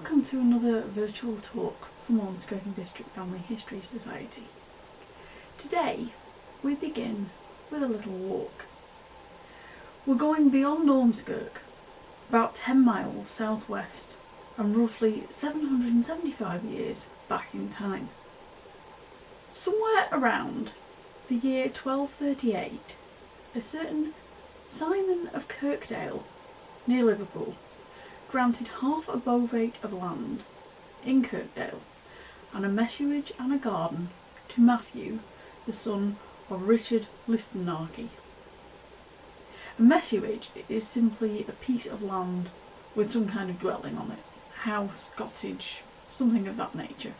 welcome to another virtual talk from Ormskirk District Family History Society. Today we begin with a little walk. We're going beyond Ormskirk, about 10 miles southwest and roughly 775 years back in time. Somewhere around the year 1238, a certain Simon of Kirkdale, near Liverpool, granted half a bovate of land in Kirkdale and a messuage and a garden to Matthew, the son of Richard Listenarchy. A messuage is simply a piece of land with some kind of dwelling on it, house, cottage, something of that nature.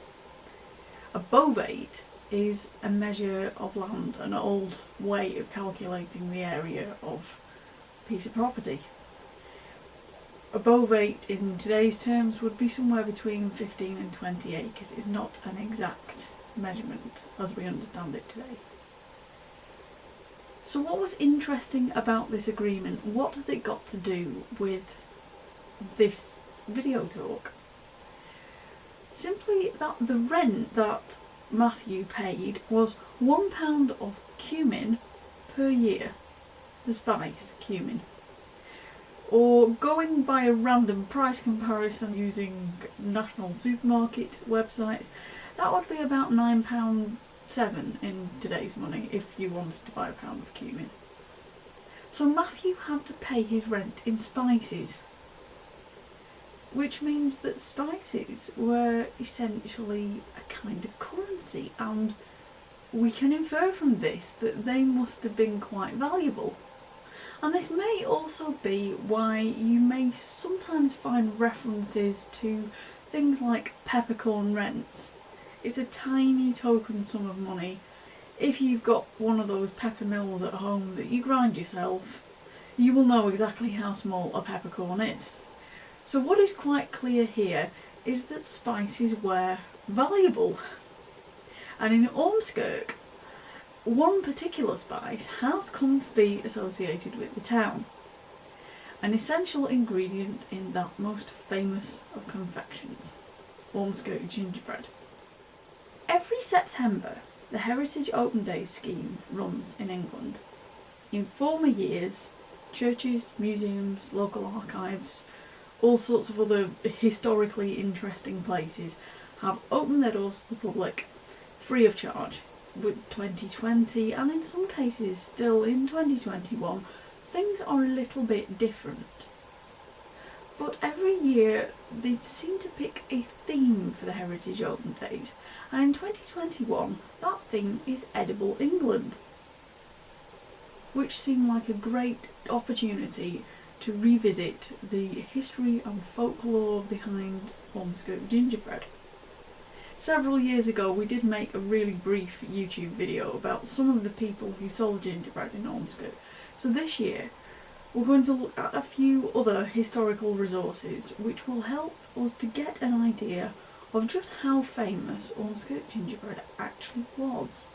A bovate is a measure of land, an old way of calculating the area of a piece of property. A bovate in today's terms would be somewhere between 15 and 20 acres. It's not an exact measurement as we understand it today. So what was interesting about this agreement? What has it got to do with this video talk? Simply that the rent that Matthew paid was £1 of cumin per year, the spice cumin. Or going by a random price comparison using national supermarket websites, that would be about £9.7 in today's money if you wanted to buy a pound of cumin. So Matthew had to pay his rent in spices, which means that spices were essentially a kind of currency, and we can infer from this that they must have been quite valuable. And this may also be why you may sometimes find references to things like peppercorn rents. It's a tiny token sum of money. If you've got one of those pepper mills at home that you grind yourself, you will know exactly how small a peppercorn is. So what is quite clear here is that spices were valuable. And in Ormskirk, one particular spice has come to be associated with the town, an essential ingredient in that most famous of confections, Ormskirk Gingerbread. Every September, the Heritage Open Days scheme runs in England. In former years, churches, museums, local archives, all sorts of other historically interesting places have opened their doors to the public free of charge. With 2020 and in some cases still in 2021, things are a little bit different. But every year they seem to pick a theme for the Heritage Open Days, and in 2021 that theme is Edible England, which seemed like a great opportunity to revisit the history and folklore behind Ormskirk gingerbread. Several years ago we did make a really brief YouTube video about some of the people who sold gingerbread in Ormskirk. So this year we're going to look at a few other historical resources which will help us to get an idea of just how famous Ormskirk gingerbread actually was.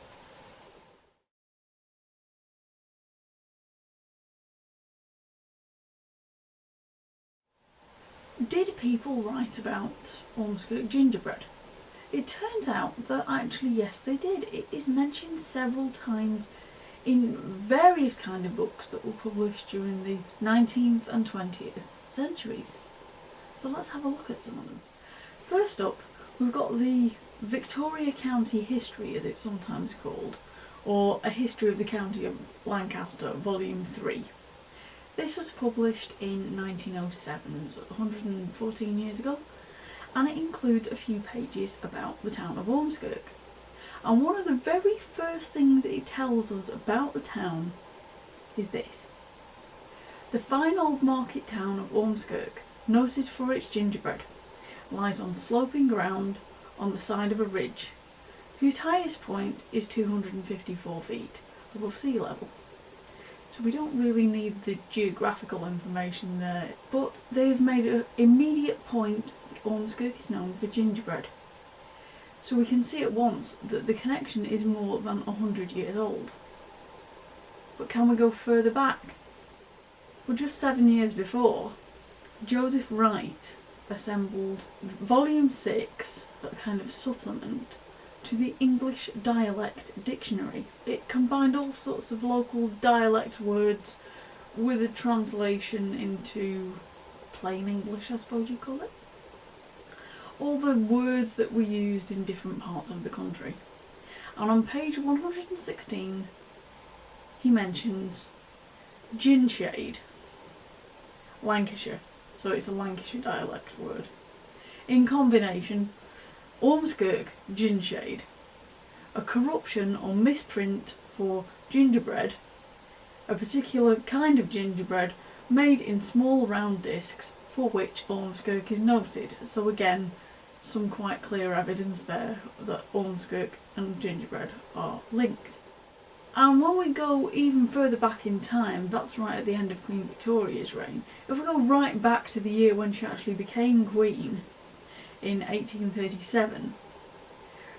Did people write about Ormskirk gingerbread? It turns out that actually yes they did. It is mentioned several times in various kind of books that were published during the 19th and 20th centuries. So let's have a look at some of them. First up, we've got the Victoria County History, as it's sometimes called, or A History of the County of Lancaster, Volume 3. This was published in 1907, so 114 years ago. And it includes a few pages about the town of Ormskirk. And one of the very first things that it tells us about the town is this. The fine old market town of Ormskirk, noted for its gingerbread, lies on sloping ground on the side of a ridge, whose highest point is 254 feet above sea level. So we don't really need the geographical information there, but they've made an immediate point that Ormskirk is known for gingerbread. So we can see at once that the connection is more than 100 years old. But can we go further back? Well, just 7 years before, Joseph Wright assembled volume 6, a kind of supplement to the English Dialect Dictionary. It combined all sorts of local dialect words with a translation into plain English, I suppose you call it. All the words that were used in different parts of the country. And on page 116 he mentions ginshade, Lancashire, so it's a Lancashire dialect word. In combination, Ormskirk Gingerbread, a corruption or misprint for gingerbread, a particular kind of gingerbread made in small round discs for which Ormskirk is noted. So again, some quite clear evidence there that Ormskirk and gingerbread are linked. And when we go even further back in time, that's right at the end of Queen Victoria's reign, if we go right back to the year when she actually became Queen, in 1837,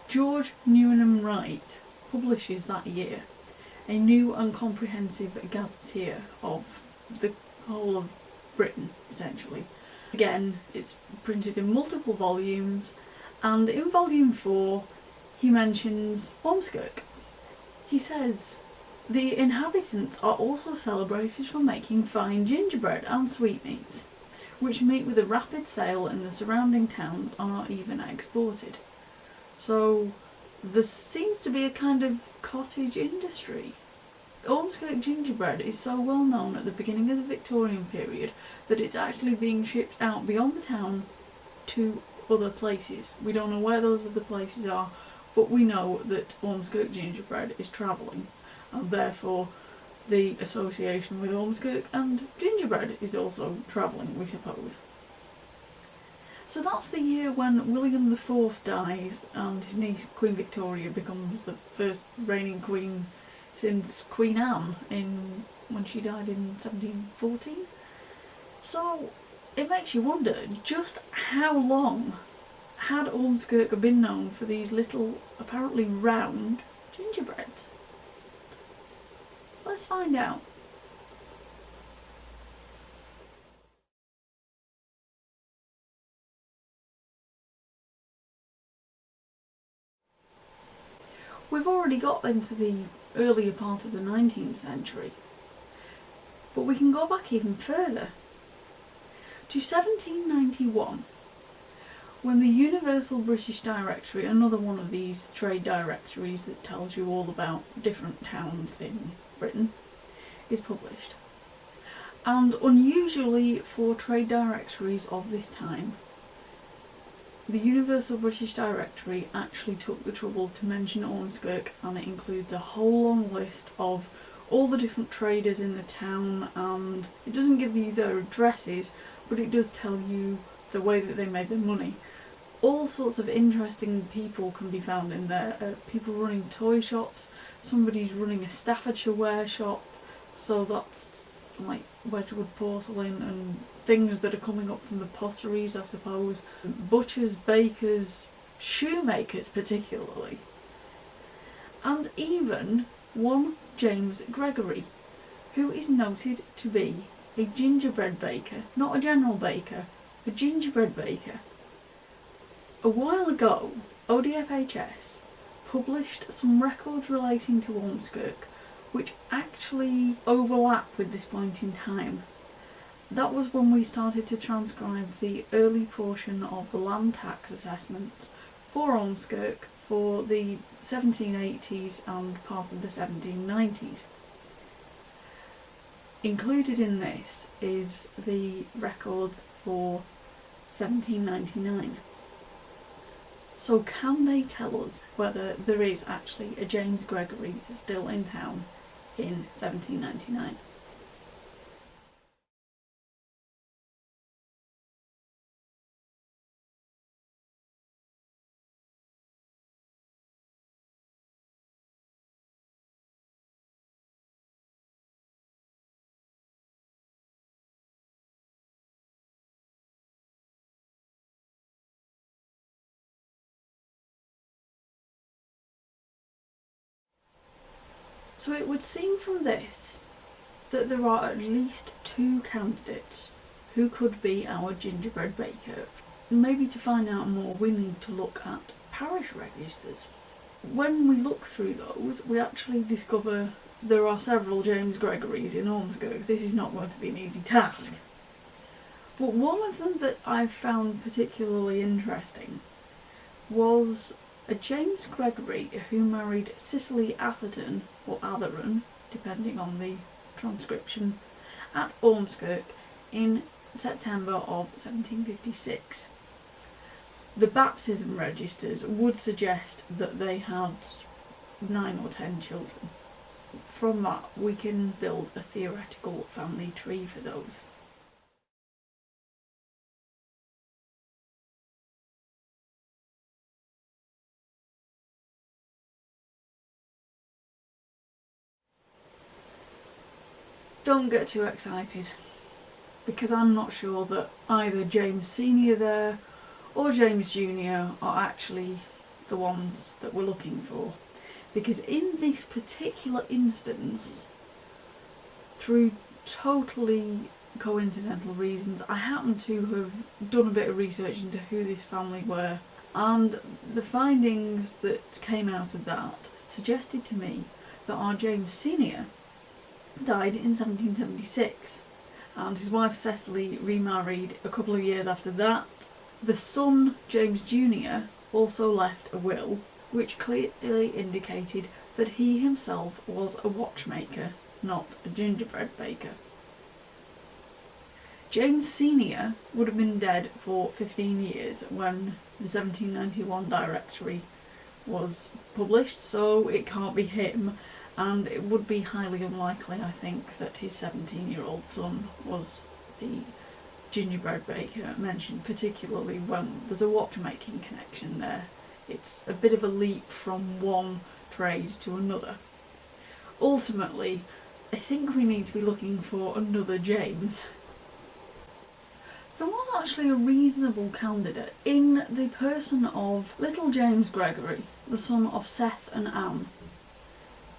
George Newnham Wright publishes that year a new and comprehensive gazetteer of the whole of Britain, essentially. Again, it's printed in multiple volumes, and in volume 4 he mentions Ormskirk. He says, "The inhabitants are also celebrated for making fine gingerbread and sweetmeats, which meet with a rapid sale in the surrounding towns and are even exported." So there seems to be a kind of cottage industry. Ormskirk gingerbread is so well known at the beginning of the Victorian period that it's actually being shipped out beyond the town to other places. We don't know where those other places are, but we know that Ormskirk gingerbread is travelling, and therefore the association with Ormskirk and gingerbread is also travelling, we suppose. So that's the year when William IV dies and his niece Queen Victoria becomes the first reigning queen since Queen Anne when she died in 1714. So it makes you wonder just how long had Ormskirk been known for these little, apparently round, gingerbreads? Let's find out. We've already got into the earlier part of the 19th century, but we can go back even further, to 1791, when the Universal British Directory, another one of these trade directories that tells you all about different towns in Britain, is published. And unusually for trade directories of this time, the Universal British Directory actually took the trouble to mention Ormskirk, and it includes a whole long list of all the different traders in the town, and it doesn't give you their addresses, but it does tell you the way that they made their money. All sorts of interesting people can be found in there. People running toy shops, somebody's running a Staffordshire ware shop, so that's like Wedgwood porcelain and things that are coming up from the potteries, I suppose. Butchers, bakers, shoemakers particularly. And even one James Gregory, who is noted to be a gingerbread baker, not a general baker, a gingerbread baker. A while ago, ODFHS published some records relating to Ormskirk which actually overlap with this point in time. That was when we started to transcribe the early portion of the land tax assessments for Ormskirk for the 1780s and part of the 1790s. Included in this is the records for 1799. So can they tell us whether there is actually a James Gregory still in town in 1799? So it would seem from this that there are at least two candidates who could be our gingerbread baker maybe to find out more we need to look at parish registers. When we look through those, we actually discover there are several James Gregorys in Ormskirk. This is not going to be an easy task. But one of them that I found particularly interesting was a James Gregory who married Cicely Atherton, or Atherton, depending on the transcription, at Ormskirk in September of 1756. The baptism registers would suggest that they had 9 or 10 children. From that, we can build a theoretical family tree for those. Don't get too excited, because I'm not sure that either James Senior there or James Junior are actually the ones that we're looking for. Because in this particular instance, through totally coincidental reasons, I happen to have done a bit of research into who this family were, and the findings that came out of that suggested to me that our James Senior died in 1776, and his wife Cecily remarried a couple of years after that. The son, James Junior, also left a will which clearly indicated that he himself was a watchmaker, not a gingerbread baker. James Senior would have been dead for 15 years when the 1791 directory was published, so it can't be him, and it would be highly unlikely, I think, that his 17-year-old son was the gingerbread baker mentioned, particularly when there's a watchmaking connection there. It's a bit of a leap from one trade to another. Ultimately, I think we need to be looking for another James. There was actually a reasonable candidate in the person of little James Gregory, the son of Seth and Anne,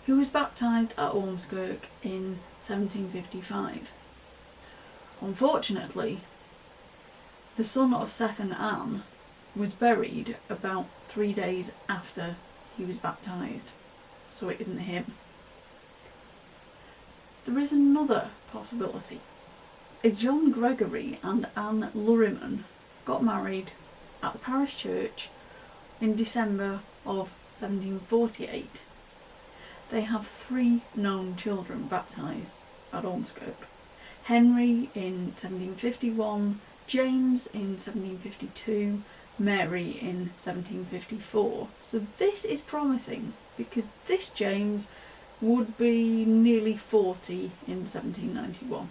who was baptised at Ormskirk in 1755. Unfortunately, the son of Seth and Anne was buried about 3 days after he was baptised, so it isn't him. There is another possibility. A John Gregory and Anne Lurriman got married at the parish church in December of 1748. They have 3 known children baptised at Ormskirk. Henry in 1751, James in 1752, Mary in 1754. So this is promising, because this James would be nearly 40 in 1791.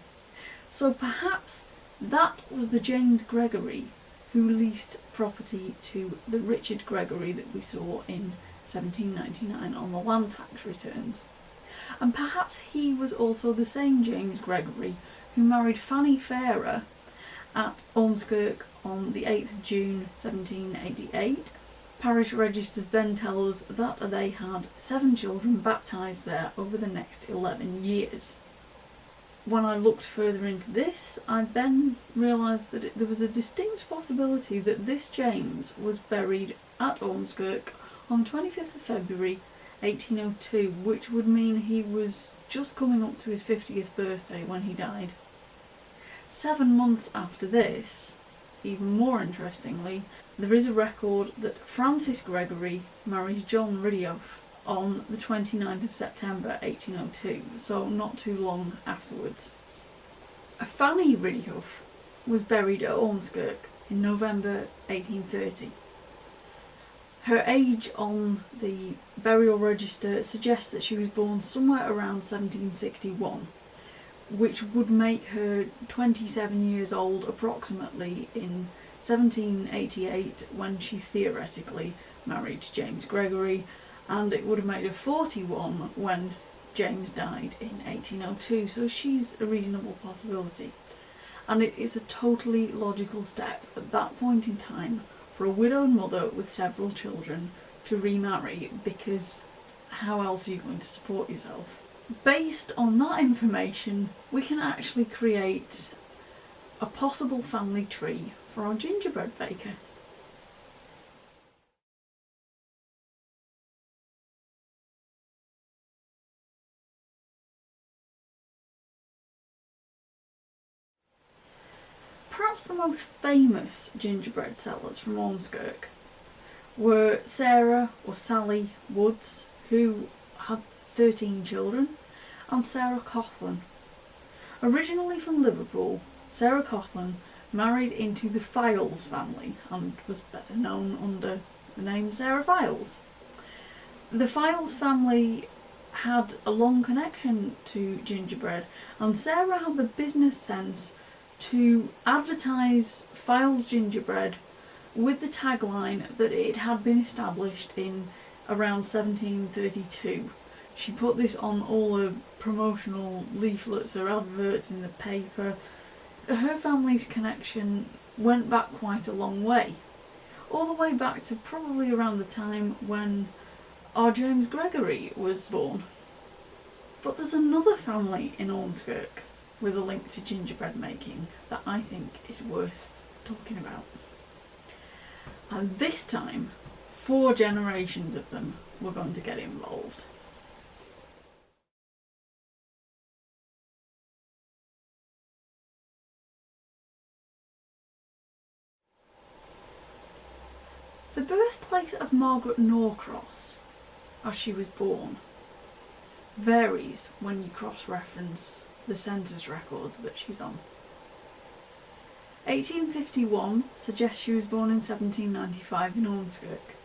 So perhaps that was the James Gregory who leased property to the Richard Gregory that we saw in 1799 on the land tax returns. And perhaps he was also the same James Gregory who married Fanny Farrer at Ormskirk on the 8th of June 1788. Parish registers then tell us that they had 7 children baptised there over the next 11 years. When I looked further into this, I then realised that there was a distinct possibility that this James was buried at Ormskirk on the 25th of February 1802, which would mean he was just coming up to his 50th birthday when he died. 7 months after this, even more interestingly, there is a record that Francis Gregory marries John Ridioff on the 29th of September 1802, so not too long afterwards. Fanny Ridioff was buried at Ormskirk in November 1830. Her age on the burial register suggests that she was born somewhere around 1761, which would make her 27 years old approximately in 1788 when she theoretically married James Gregory, and it would have made her 41 when James died in 1802, so she's a reasonable possibility. And it is a totally logical step at that point in time for a widowed mother with several children to remarry, because how else are you going to support yourself? Based on that information, we can actually create a possible family tree for our gingerbread baker. Perhaps the most famous gingerbread sellers from Ormskirk were Sarah or Sally Woods, who had 13 children, and Sarah Coughlin. Originally from Liverpool, Sarah Coughlin married into the Files family and was better known under the name Sarah Files. The Files family had a long connection to gingerbread, and Sarah had the business sense to advertise Files gingerbread with the tagline that it had been established in around 1732. She put this on all her promotional leaflets or adverts in the paper. Her family's connection went back quite a long way, all the way back to probably around the time when our James Gregory was born. But there's another family in Ormskirk with a link to gingerbread making that I think is worth talking about. And this time, 4 generations of them were going to get involved. The birthplace of Margaret Norcross, as she was born, varies when you cross-reference the census records that she's on. 1851 suggests she was born in 1795 in Ormskirk.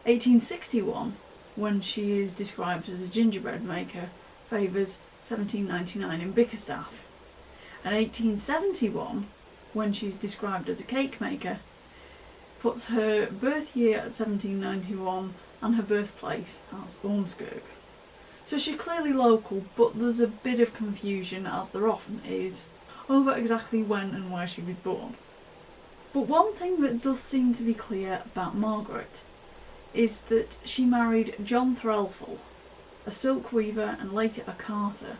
1861, when she is described as a gingerbread maker, favours 1799 in Bickerstaff. And 1871, when she's described as a cake maker, puts her birth year at 1791 and her birthplace as Ormskirk. So she's clearly local, but there's a bit of confusion, as there often is, over exactly when and where she was born. But one thing that does seem to be clear about Margaret is that she married John Threlfall, a silk weaver and later a carter,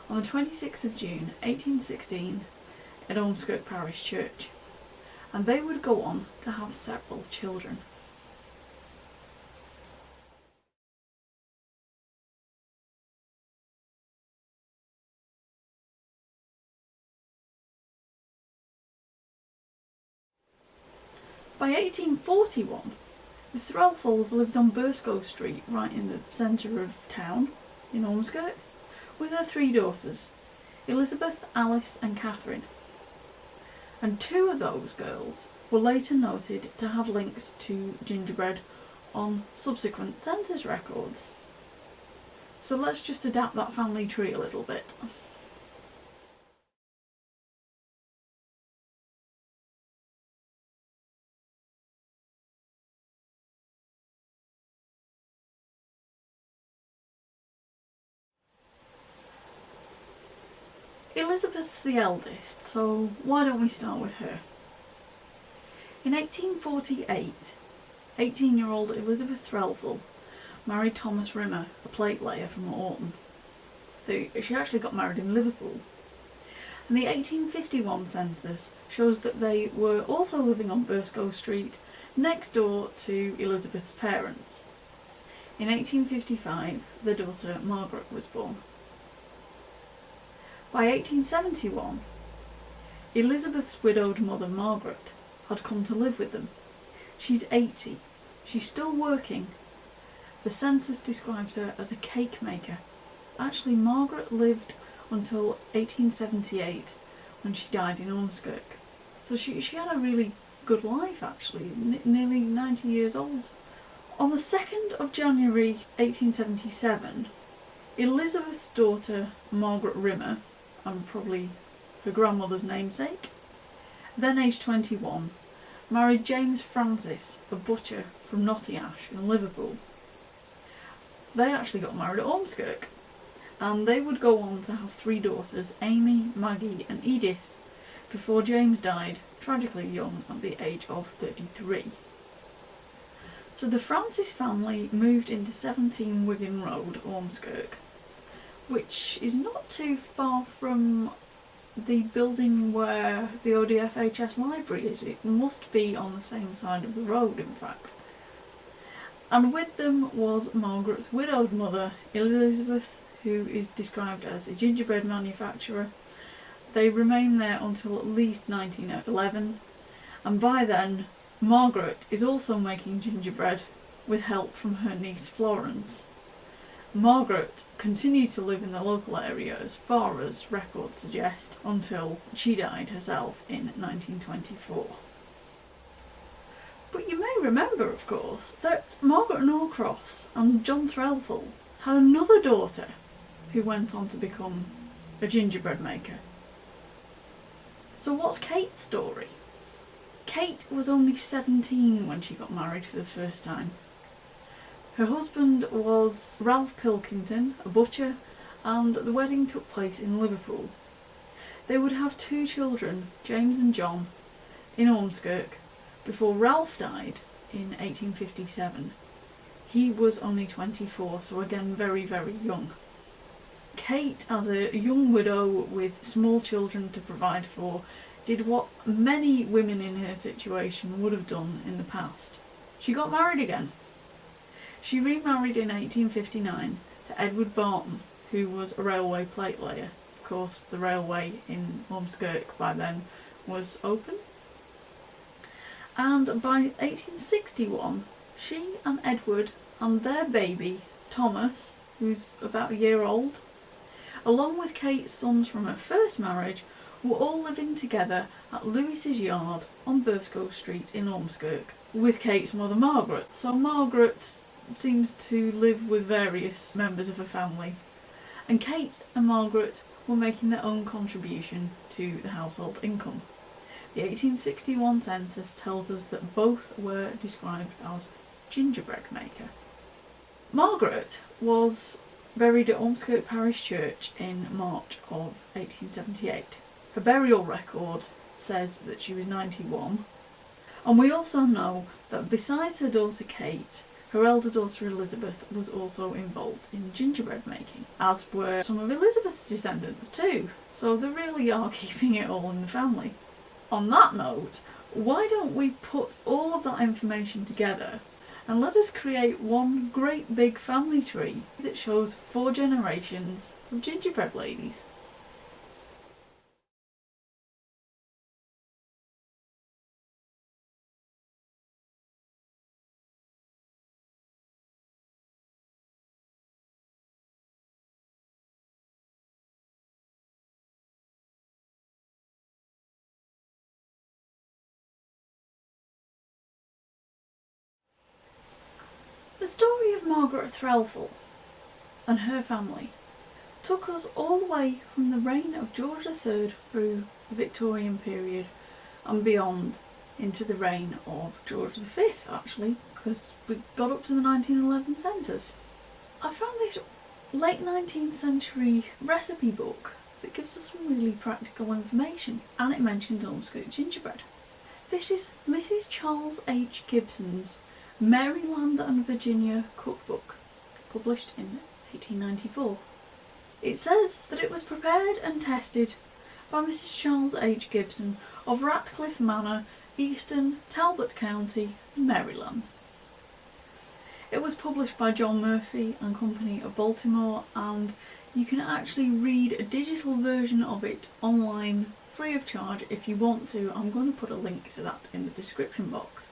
on the 26th of June 1816 at Ormskirk Parish Church, and they would go on to have several children. By 1841, the Threlfalls lived on Burscough Street, right in the centre of town, in Ormskirk, with their 3 daughters, Elizabeth, Alice and Catherine. And 2 of those girls were later noted to have links to gingerbread on subsequent census records. So let's just adapt that family tree a little bit. Elizabeth's the eldest, so why don't we start with her? In 1848, 18-year-old Elizabeth Threlfall married Thomas Rimmer, a plate layer from Orton. She actually got married in Liverpool. And the 1851 census shows that they were also living on Burscough Street, next door to Elizabeth's parents. In 1855, their daughter Margaret was born. By 1871, Elizabeth's widowed mother Margaret had come to live with them. She's 80. She's still working. The census describes her as a cake maker. Actually, Margaret lived until 1878 when she died in Ormskirk. So she had a really good life, actually, nearly 90 years old. On the 2nd of January 1877, Elizabeth's daughter Margaret Rimmer, and probably her grandmother's namesake, then aged 21, married James Francis, a butcher from Nottingash in Liverpool. They actually got married at Ormskirk, and they would go on to have 3 daughters, Amy, Maggie and Edith, before James died, tragically young, at the age of 33. So the Francis family moved into 17 Wigan Road, Ormskirk, which is not too far from the building where the ODFHS library is. It must be on the same side of the road, in fact. And with them was Margaret's widowed mother, Elizabeth, who is described as a gingerbread manufacturer. They remain there until at least 1911, and by then Margaret is also making gingerbread with help from her niece Florence. Margaret continued to live in the local area as far as records suggest until she died herself in 1924. But you may remember, of course, that Margaret Norcross and John Threlfall had another daughter who went on to become a gingerbread maker. So what's Kate's story? Kate was only 17 when she got married for the first time. Her husband was Ralph Pilkington, a butcher, and the wedding took place in Liverpool. They would have 2 children, James and John, in Ormskirk, before Ralph died in 1857. He was only 24, so again very, very young. Kate, as a young widow with small children to provide for, did what many women in her situation would have done in the past. She got married again. She remarried in 1859 to Edward Barton, who was a railway plate layer. Of course, the railway in Ormskirk by then was open. And by 1861, she and Edward and their baby, Thomas, who's about a year old, along with Kate's sons from her first marriage, were all living together at Lewis's yard on Burscough Street in Ormskirk with Kate's mother Margaret. So Margaret seems to live with various members of her family, and Kate and Margaret were making their own contribution to the household income. The 1861 census tells us that both were described as gingerbread maker. Margaret was buried at Ormskirk Parish Church in March of 1878. Her burial record says that she was 91, and we also know that besides her daughter Kate, her elder daughter Elizabeth was also involved in gingerbread making, as were some of Elizabeth's descendants too, so they really are keeping it all in the family. On that note, why don't we put all of that information together and let us create one great big family tree that shows 4 generations of gingerbread ladies. The story of Margaret Threlfall and her family took us all the way from the reign of George III through the Victorian period and beyond into the reign of George V, actually, because we got up to the 1911 census. I found this late 19th century recipe book that gives us some really practical information, and it mentions Ormskirk gingerbread. This is Mrs. Charles H. Gibson's Maryland and Virginia cookbook, published in 1894. It says that it was prepared and tested by Mrs. Charles H. Gibson of Ratcliffe Manor, Eastern Talbot County, Maryland. It was published by John Murphy and Company of Baltimore, and you can actually read a digital version of it online free of charge if you want to. I'm going to put a link to that in the description box.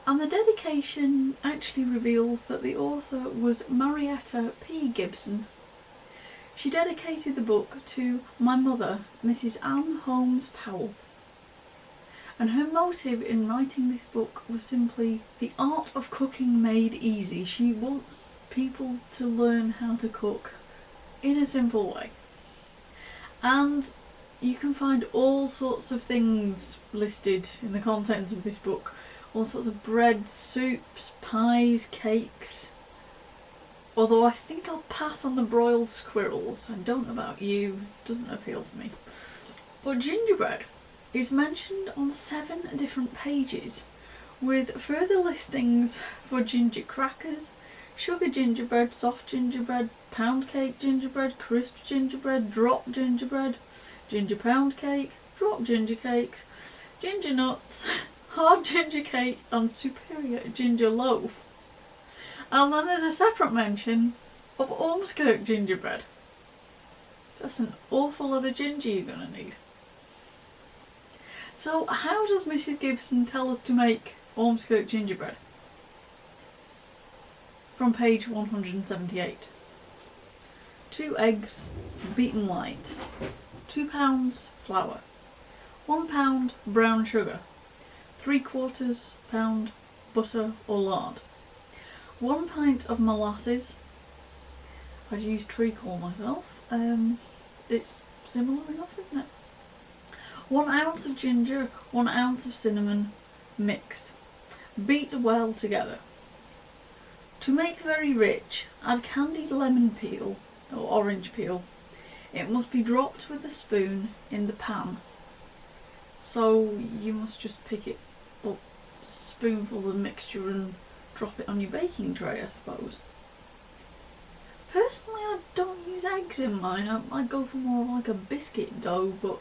And the dedication actually reveals that the author was Marietta P. Gibson. She dedicated the book to my mother, Mrs. Anne Holmes Powell. And her motive in writing this book was simply the art of cooking made easy. She wants people to learn how to cook in a simple way. And you can find all sorts of things listed in the contents of this book. All sorts of breads, soups, pies, cakes. Although I think I'll pass on the broiled squirrels. I don't know about you, it doesn't appeal to me. But gingerbread is mentioned on 7 different pages, with further listings for ginger crackers, sugar gingerbread, soft gingerbread, pound cake gingerbread, crisp gingerbread, drop gingerbread, ginger pound cake, drop ginger cakes, ginger nuts, hard ginger cake and superior ginger loaf. And then there's a separate mention of Ormskirk gingerbread. That's an awful lot of ginger you're going to need. So how does Mrs. Gibson tell us to make Ormskirk gingerbread? From page 178. 2 eggs, beaten light. 2 pounds flour. 1 pound brown sugar. 3/4 pound butter or lard. 1 pint of molasses. I'd use treacle myself. It's similar enough, isn't it? 1 ounce of ginger, 1 ounce of cinnamon, mixed. Beat well together. To make very rich, add candied lemon peel or orange peel. It must be dropped with a spoon in the pan. So you must just pick it up, spoonfuls of mixture, and drop it on your baking tray, I suppose. Personally, I don't use eggs in mine. I go for more like a biscuit dough, but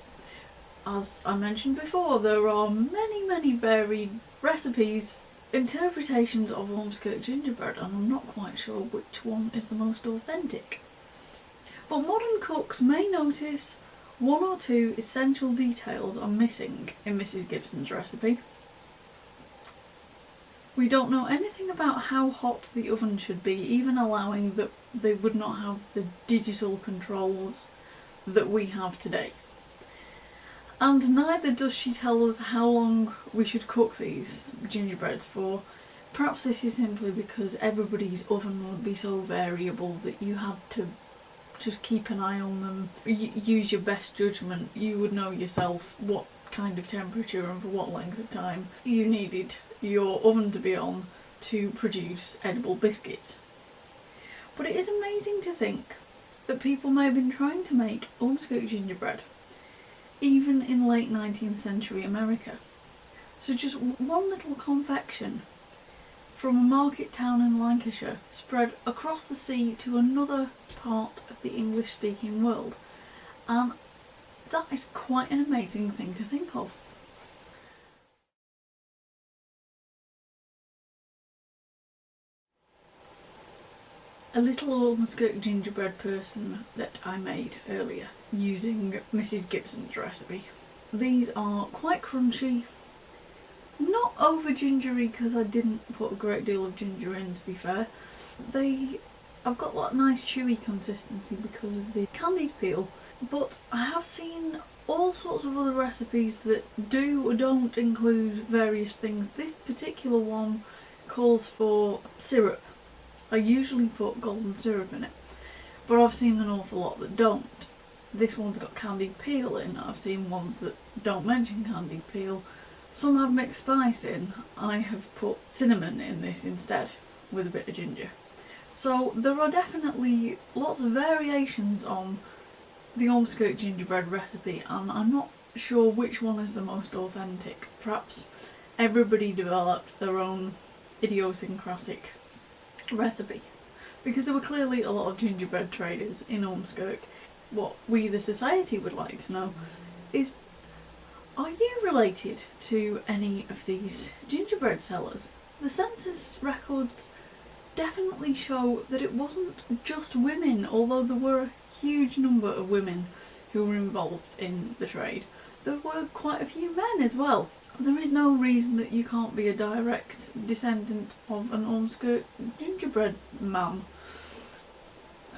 as I mentioned before, there are many varied recipes, interpretations of Ormskirk gingerbread, and I'm not quite sure which one is the most authentic. But modern cooks may notice 1 or 2 essential details are missing in Mrs. Gibson's recipe. We don't know anything about how hot the oven should be, even allowing that they would not have the digital controls that we have today. And neither does she tell us how long we should cook these gingerbreads for. Perhaps this is simply because everybody's oven would be so variable that you had to just keep an eye on them, use your best judgment. You would know yourself what kind of temperature and for what length of time you needed your oven to be on to produce edible biscuits. But it is amazing to think that people may have been trying to make Ormskirk gingerbread even in late 19th century America. So just one little confection from a market town in Lancashire spread across the sea to another part of the English speaking world, and that is quite an amazing thing to think of. A little Ormskirk gingerbread person that I made earlier using Mrs. Gibson's recipe. These are quite crunchy, not over gingery because I didn't put a great deal of ginger in, to be fair. I've got that nice chewy consistency because of the candied peel, but I have seen all sorts of other recipes that do or don't include various things. This particular one calls for syrup. I usually put golden syrup in it, but I've seen an awful lot that don't. This one's got candied peel in. I've seen ones that don't mention candied peel. Some have mixed spice in. I have put cinnamon in this instead, with a bit of ginger. So there are definitely lots of variations on the Ormskirk gingerbread recipe, and I'm not sure which one is the most authentic. Perhaps everybody developed their own idiosyncratic recipe, because there were clearly a lot of gingerbread traders in Ormskirk. What we the society would like to know is, are you related to any of these gingerbread sellers? The census records definitely show that it wasn't just women, although there were a huge number of women who were involved in the trade. There were quite a few men as well. There is no reason that you can't be a direct descendant of an Ormskirk gingerbread man,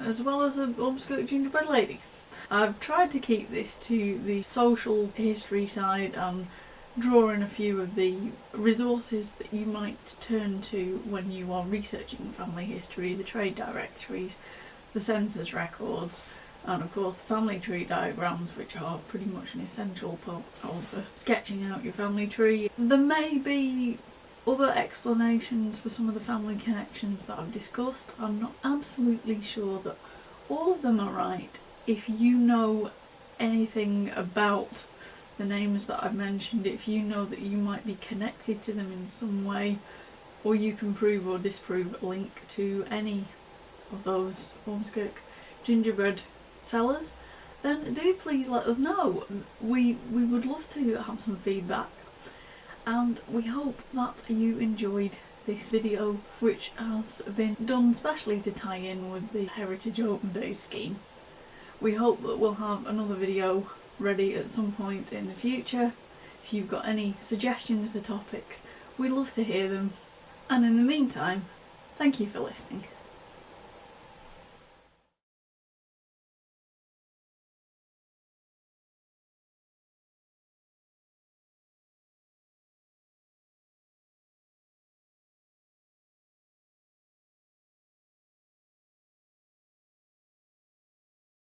as well as an Ormskirk gingerbread lady. I've tried to keep this to the social history side and draw in a few of the resources that you might turn to when you are researching family history: the trade directories, the census records, and of course the family tree diagrams, which are pretty much an essential part of sketching out your family tree. There may be other explanations for some of the family connections that I've discussed. I'm not absolutely sure that all of them are right. If you know anything about the names that I've mentioned, if you know that you might be connected to them in some way, or you can prove or disprove a link to any of those Ormskirk gingerbread sellers, then do please let us know. We would love to have some feedback, and we hope that you enjoyed this video, which has been done specially to tie in with the Heritage Open Day scheme. We hope that we'll have another video ready at some point in the future. If you've got any suggestions for topics, we'd love to hear them. And in the meantime, thank you for listening.